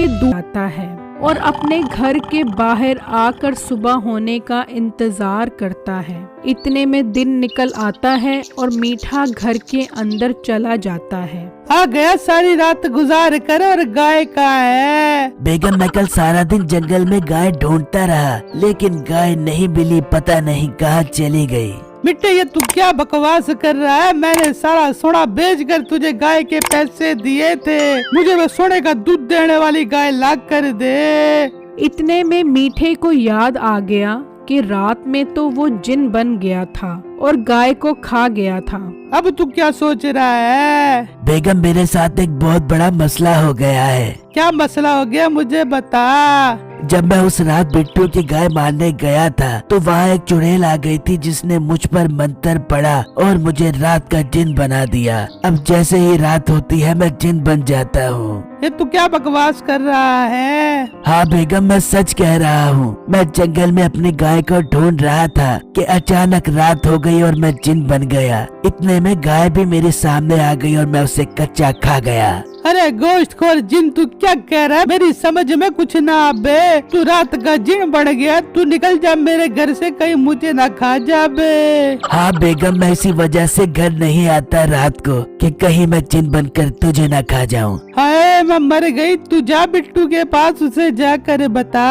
से दूर आता है और अपने घर के बाहर आकर सुबह होने का इंतजार करता है। इतने में दिन निकल आता है और मीठा घर के अंदर चला जाता है। आ गया सारी रात गुजार कर, और गाय कहाँ है? बेगम, मैं कल सारा दिन जंगल में गाय ढूंढता रहा, लेकिन गाय नहीं मिली, पता नहीं कहाँ चली गई। मिट्टे, ये तू क्या बकवास कर रहा है? मैंने सारा सोना बेचकर तुझे गाय के पैसे दिए थे। मुझे वो सोने का दूध देने वाली गाय ला कर दे। इतने में मीठे को याद आ गया कि रात में तो वो जिन बन गया था और गाय को खा गया था। अब तू क्या सोच रहा है? बेगम, मेरे साथ एक बहुत बड़ा मसला हो गया है। क्या मसला हो गया, मुझे बता। जब मैं उस रात बिट्टू की गाय मारने गया था तो वहाँ एक चुड़ैल आ गई थी, जिसने मुझ पर मंत्र पड़ा और मुझे रात का जिन बना दिया। अब जैसे ही रात होती है मैं जिन बन जाता हूँ। ये तू क्या बकवास कर रहा है? हाँ बेगम, मैं सच कह रहा हूँ। मैं जंगल में अपनी गाय को ढूंढ रहा था कि अचानक रात हो गई और मैं जिन बन गया। इतने में गाय भी मेरे सामने आ गई और मैं उसे कच्चा खा गया। अरे गोश्तखोर जिन, तू क्या कह रहा है? मेरी समझ में कुछ ना आबे। तू रात का जिन बढ़ गया। तू निकल जा मेरे घर से, कहीं मुझे ना खा जाबे। हाँ बेगम, मैं इसी वजह से घर नहीं आता रात को कि कहीं मैं जिन बनकर तुझे ना खा जाऊँ। हाय, मैं मर गई। तू जा बिट्टू के पास, उसे जाकर बता।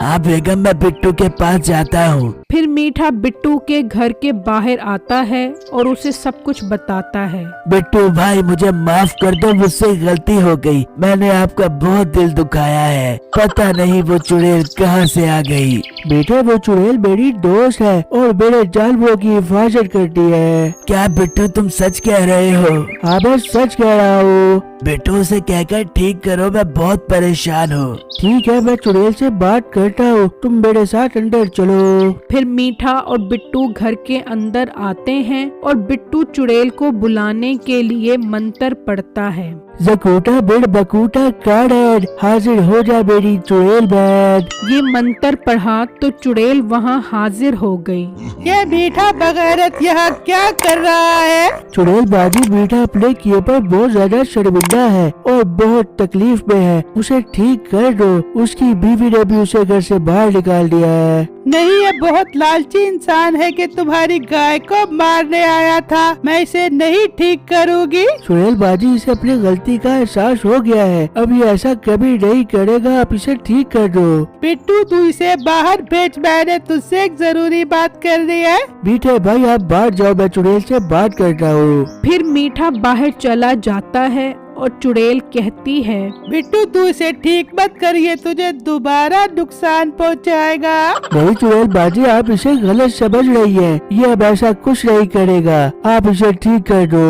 हाँ बेगम, मैं बिट्टू के पास जाता हूँ। फिर मीठा बिट्टू के घर के बाहर आता है और उसे सब कुछ बताता है। बिट्टू भाई, मुझे माफ कर दो, मुझसे गलती हो गई। मैंने आपका बहुत दिल दुखाया है। पता नहीं वो चुड़ैल कहाँ से आ गई। बेटा, वो चुड़ैल मेरी दोस्त है और मेरे जानवरों की हिफाजत करती है। क्या बिट्टू, तुम सच कह रहे हो? हाँ, मैं सच कह रहा हूँ। बिट्टू से कहकर ठीक करो, मैं बहुत परेशान हूँ। ठीक है, मैं चुड़ैल से बात करता हूँ, तुम मेरे साथ अंदर चलो। फिर मीठा और बिट्टू घर के अंदर आते हैं और बिट्टू चुड़ैल को बुलाने के लिए मंत्र पढ़ता है। जकूटा बिड़ बकूटा काड़ेड, हाजिर हो जा मेरी चुड़ैल बैद। ये मंत्र पढ़ा तो चुड़ैल वहाँ हाजिर हो गई। ये मीठा बगैरत यहाँ क्या कर रहा है? चुड़ैल बाजी, मीठा अपने किए पर बहुत ज्यादा शर्मिंदा है और बहुत तकलीफ में है। उसे ठीक कर दो। उसकी बीवी ने भी उसे घर से बाहर निकाल दिया है। नहीं, ये बहुत लालची इंसान है कि तुम्हारी गाय को मारने आया था। मैं इसे नहीं ठीक करूँगी। चुड़ैल बाजी, इसे अपनी गलती का एहसास हो गया है। अब ये ऐसा कभी नहीं करेगा। आप इसे ठीक कर दो। बिट्टू, तू इसे बाहर भेज। मैंने तुझसे एक जरूरी बात करनी है। मीठे भाई, आप बाहर जाओ, मैं चुड़ैल से बात करता हूँ। फिर मीठा बाहर चला जाता है और चुड़ैल कहती है, बिट्टू, तू इसे ठीक मत करिए, तुझे दोबारा नुकसान पहुंचाएगा। नहीं चुड़ैल बाजी, आप इसे गलत समझ रही है। ये अब ऐसा कुछ नहीं करेगा। आप इसे ठीक कर दो।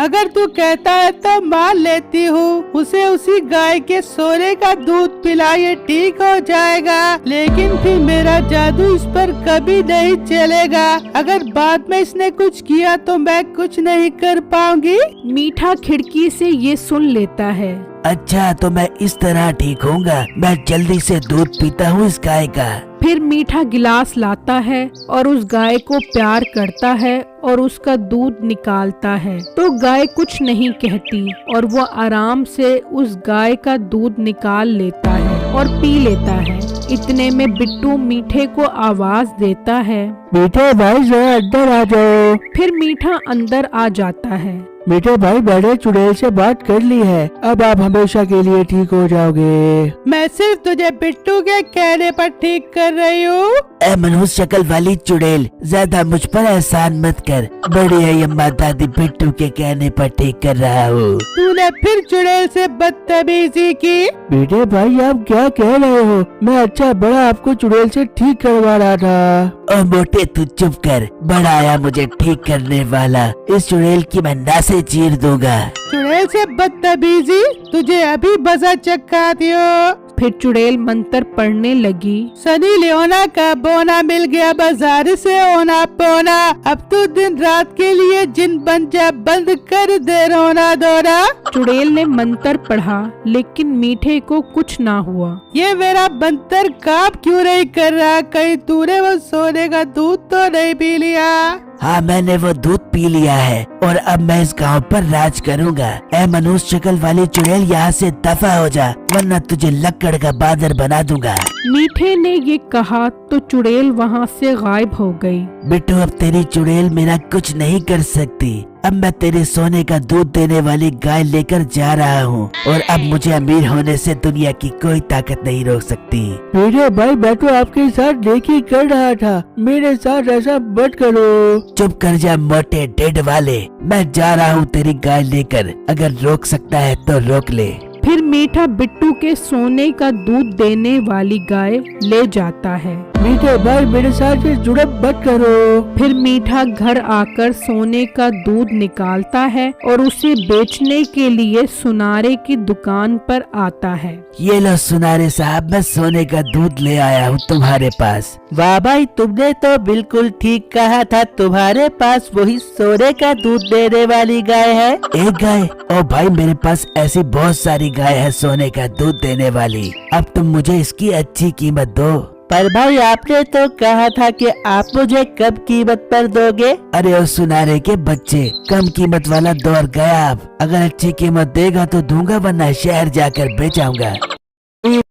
अगर तू कहता है तो मान लेती हूँ। उसे उसी गाय के सोने का दूध पिला, ये ठीक हो जाएगा। लेकिन फिर मेरा जादू इस पर कभी नहीं चलेगा। अगर बाद में इसने कुछ किया तो मैं कुछ नहीं कर पाऊंगी। मीठा खिड़की से ये सुन लेता है। अच्छा, तो मैं इस तरह ठीक होऊंगा। मैं जल्दी से दूध पीता हूँ इस गाय का। फिर मीठा गिलास लाता है और उस गाय को प्यार करता है और उसका दूध निकालता है तो गाय कुछ नहीं कहती और वो आराम से उस गाय का दूध निकाल लेता है और पी लेता है। इतने में बिट्टू मीठे को आवाज देता है, मीठे भाई जरा अंदर आ जाओ। फिर मीठा अंदर आ जाता है। मीठे भाई, मैंने चुड़ैल से बात कर ली है। अब आप हमेशा के लिए ठीक हो जाओगे। मैं सिर्फ तुझे बिट्टू के कहने पर ठीक कर रही हूँ। ए मनुष्य शक्ल वाली चुड़ैल, ज्यादा मुझ पर एहसान मत कर। बड़ी अय्यम्मा दादी बिट्टू के कहने पर ठीक कर रहा हूँ। तूने फिर चुड़ैल से बदतमीजी की। मीठे भाई, आप क्या कह रहे हो? मैं अच्छा बड़ा आपको चुड़ैल से ठीक करवा रहा था। ओ मोटे, तू चुप कर। बड़ा आया मुझे ठीक करने वाला। इस चुड़ैल की मैं नासे चीर दूंगा। चुड़ैल से बदतमीजी, तुझे अभी मजा चखाती हो। फिर चुड़ैल मंत्र पढ़ने लगी। सनी लियोना का बोना मिल गया बाजार से ओना पोना। अब तू दिन रात के लिए जिन बन जा, बंद कर दे रोना धोना। चुड़ैल ने मंत्र पढ़ा लेकिन मीठे को कुछ ना हुआ। ये मेरा मंत्र काम क्यों नहीं कर रहा? कहीं तूने वो सोने का दूध तो नहीं पी लिया? हाँ, मैंने वो दूध पी लिया है और अब मैं इस गांव पर राज करूंगा। ऐ मनुष्य शक्ल वाली चुड़ैल, यहाँ से दफा हो जा, वरना तुझे लक्कड़ का बादर बना दूंगा। मीठे ने ये कहा तो चुड़ैल वहाँ से गायब हो गई। बिट्टू, अब तेरी चुड़ैल मेरा कुछ नहीं कर सकती। अब मैं तेरे सोने का दूध देने वाली गाय लेकर जा रहा हूँ और अब मुझे अमीर होने से दुनिया की कोई ताकत नहीं रोक सकती। मेरे भाई, मैं तो आपके साथ नेकी कर रहा था, मेरे साथ ऐसा मत करो। चुप कर जा मोटे ढिड वाले, मैं जा रहा हूँ तेरी गाय लेकर, अगर रोक सकता है तो रोक ले। फिर मीठा बिट्टू के सोने का दूध देने वाली गाय ले जाता है। मीठे भाई, मेरे साथ ये जुड़प मत करो। फिर मीठा घर आकर सोने का दूध निकालता है और उसे बेचने के लिए सुनारे की दुकान पर आता है। ये लो सुनारे साहब, मैं सोने का दूध ले आया हूँ तुम्हारे पास। वाह भाई, तुमने तो बिल्कुल ठीक कहा था, तुम्हारे पास वही सोने का दूध देने वाली गाय है। एक गाय? ओ भाई, मेरे पास ऐसी बहुत सारी गाय है सोने का दूध देने वाली। अब तुम मुझे इसकी अच्छी कीमत दो। पर भाई, आपने तो कहा था कि आप मुझे कम कीमत पर दोगे। अरे ओ सुनारे के बच्चे, कम कीमत वाला दौर गया। अब अगर अच्छी कीमत देगा तो दूंगा, वरना शहर जाकर बेचाऊंगा।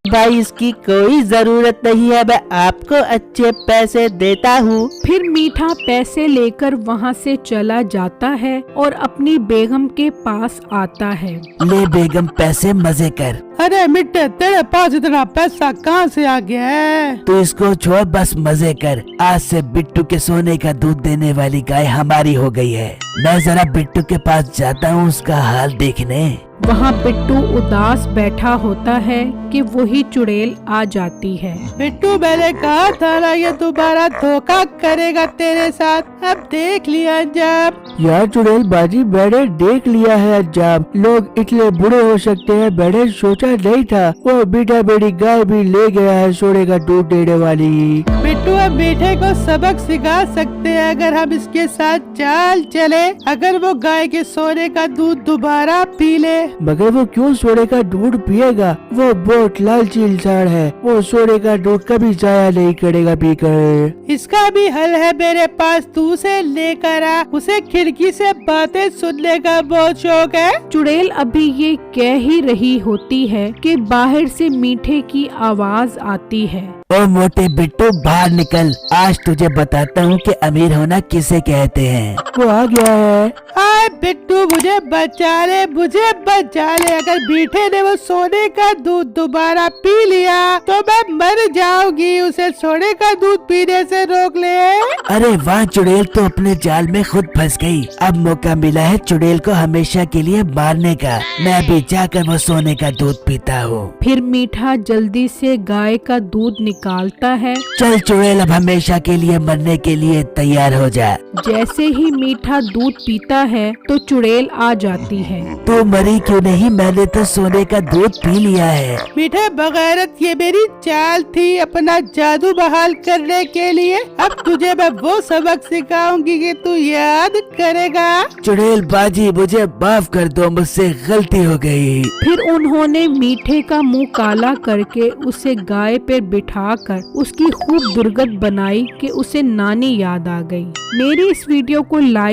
भाई, इसकी कोई जरूरत नहीं है, मैं आपको अच्छे पैसे देता हूँ। फिर मीठा पैसे लेकर वहाँ से चला जाता है और अपनी बेगम के पास आता है। ले बेगम, पैसे मजे कर। अरे मिट्टे, तेरे पास इतना पैसा कहाँ से आ गया है? तू इसको छोड़, बस मजे कर। आज से बिट्टू के सोने का दूध देने वाली गाय हमारी हो गई है। मैं जरा बिट्टू के पास जाता हूँ उसका हाल देखने। वहाँ बिट्टू उदास बैठा होता है कि वही चुड़ैल आ जाती है। बिट्टू, मैंने कहा था ना ये दोबारा धोखा करेगा तेरे साथ, अब देख लिया अंजाम। यार चुड़ैल बाजी, मैंने देख लिया है अंजाम। लोग इतने बुरे हो सकते हैं, मैंने सोचा नहीं था। वो मीठा मेरी गाय भी ले गया है सोने का दूध देने वाली। बिट्टू, अब मीठे को सबक सिखा सकते हैं अगर हम इसके साथ चाल चले। अगर वो गाय के सोने का दूध दोबारा पी ले। मगर वो क्यों सोने का दूध पिएगा? वो बहुत लालची इंसान है, वो सोने का दूध कभी जाया नहीं करेगा पीकर। इसका भी हल है मेरे पास, तू उसे लेकर आ। उसे खिड़की से बातें सुनने का बहुत शौक है। चुड़ैल अभी ये कह ही रही होती है कि बाहर से मीठे की आवाज आती है। ओ मोटे बिट्टू, बाहर निकल, आज तुझे बताता हूँ कि अमीर होना किसे कहते हैं। वो आ गया है। आए बिट्टू, मुझे बचा ले, मुझे बचा ले। अगर मीठे ने वो सोने का दूध दोबारा पी लिया तो मैं मर जाऊंगी, उसे सोने का दूध पीने से रोक ले। अरे वाह, चुड़ैल तो अपने जाल में खुद फंस गई। अब मौका मिला है चुड़ैल को हमेशा के लिए मारने का। मैं भी जाकर वो सोने का दूध पीता हूँ। फिर मीठा जल्दी से गाय का दूध निकालता है। चल चुड़ैल, अब हमेशा के लिए मरने के लिए तैयार हो जा। जैसे ही मीठा दूध पीता है तो चुड़ैल आ जाती है। तू मरी क्यों नहीं? मैंने तो सोने का दूध पी लिया है। मीठे बगैरत, ये मेरी चाल थी अपना जादू बहाल करने के लिए। अब तुझे मैं वो सबक सिखाऊंगी कि तू याद करेगा। चुड़ैल बाजी, मुझे माफ कर दो, मुझसे गलती हो गई। फिर उन्होंने मीठे का मुंह काला करके उसे गाय पर बिठाकर उसकी खूब दुर्गत बनाई कि उसे नानी याद आ गई। मेरी इस वीडियो को लाइक